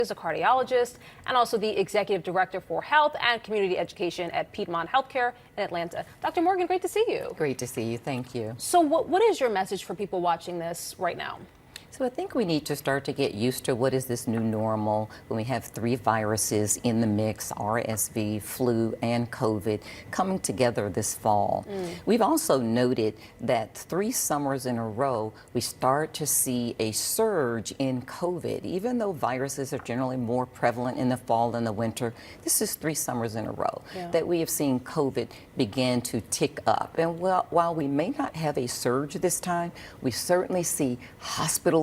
is a cardiologist and also the executive director for health and community education at Piedmont Healthcare in Atlanta. Dr. Morgan, great to see you. Great to see you. Thank you. So what is your message for people watching this right now? So I think we need to start to get used to what is this new normal when we have three viruses in the mix, RSV, flu, and COVID, coming together this fall. We've also noted that 3 summers in a row, we start to see a surge in COVID. Even though viruses are generally more prevalent in the fall and the winter, this is 3 summers in a row that we have seen COVID begin to tick up. And while we may not have a surge this time, we certainly see hospitalizations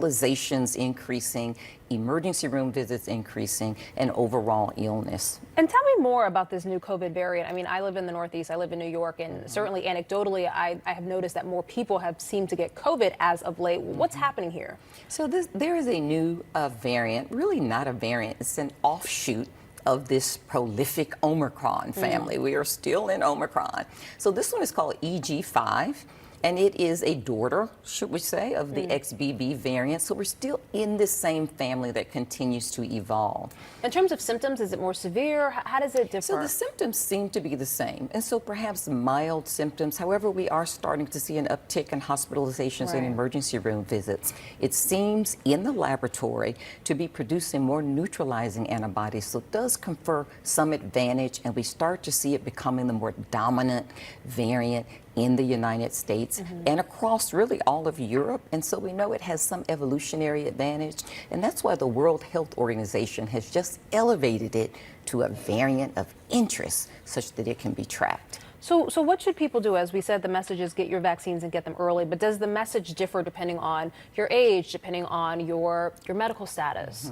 increasing, emergency room visits increasing, and overall illness. And tell me more about this new COVID variant. I mean, I live in the Northeast, I live in New York, and certainly anecdotally, I have noticed that more people have seemed to get COVID as of late. What's happening here? So there is a new variant, really not a variant, it's an offshoot of this prolific Omicron family. We are still in Omicron. So this one is called EG5. And it is a daughter, should we say, of the XBB variant. So we're still in this same family that continues to evolve. In terms of symptoms, is it more severe? How does it differ? So the symptoms seem to be the same. And so perhaps mild symptoms. However, we are starting to see an uptick in hospitalizations and emergency room visits. It seems in the laboratory to be producing more neutralizing antibodies. So it does confer some advantage. And we start to see it becoming the more dominant variant in the United States and across really all of Europe. And so we know it has some evolutionary advantage. And that's why the World Health Organization has just elevated it to a variant of interest such that it can be tracked. So what should people do? As we said, the message is get your vaccines and get them early, but does the message differ depending on your age, depending on your medical status?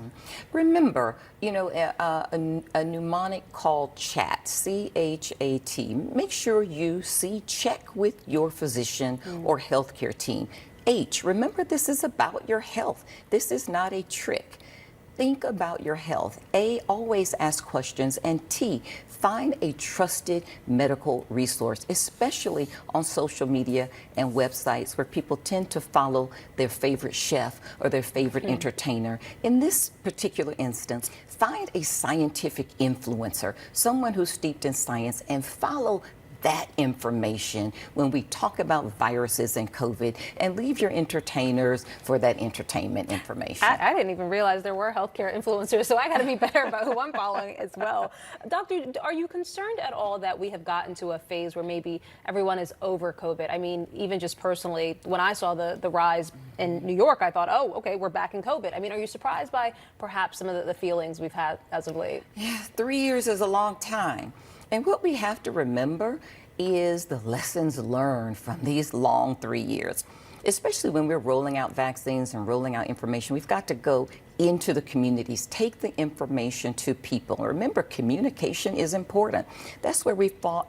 Remember, you know, a mnemonic called CHAT, C-H-A-T. Make sure you check with your physician or healthcare team. H, remember this is about your health. This is not a trick. Think about your health. A, always ask questions. And T, find a trusted medical resource, especially on social media and websites where people tend to follow their favorite chef or their favorite entertainer. In this particular instance, find a scientific influencer, someone who's steeped in science, and follow that information when we talk about viruses and COVID, and leave your entertainers for that entertainment information. I didn't even realize there were healthcare influencers, so I got to be better about who I'm following as well. Doctor, are you concerned at all that we have gotten to a phase where maybe everyone is over COVID? I mean, even just personally, when I saw the rise in New York, I thought, oh, okay, we're back in COVID. I mean, are you surprised by perhaps some of the feelings we've had as of late? Yeah, 3 years is a long time. And what we have to remember is the lessons learned from these long 3 years. Especially when we're rolling out vaccines and rolling out information, we've got to go into the communities, take the information to people. Remember, communication is important. That's where we saw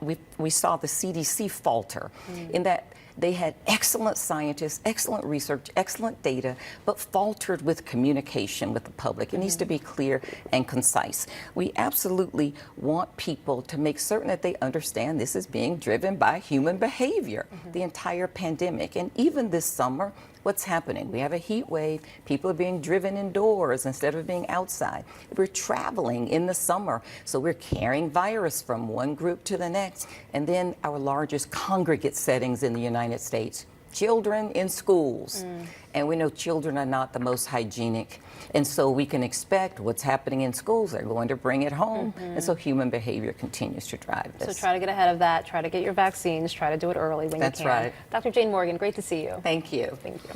the CDC falter in that they had excellent scientists, excellent research, excellent data, but faltered with communication with the public. It needs to be clear and concise. We absolutely want people to make certain that they understand this is being driven by human behavior, the entire pandemic. And even this summer, what's happening? We have a heat wave. People are being driven indoors instead of being outside. We're traveling in the summer, so we're carrying virus from one group to the next. And then our largest congregate settings in the United States, children in schools. And we know children are not the most hygienic. And so we can expect what's happening in schools, they're going to bring it home. And so human behavior continues to drive this. So try to get ahead of that, try to get your vaccines, try to do it early when you can. That's right. Dr. Jane Morgan, great to see you. Thank you. Thank you.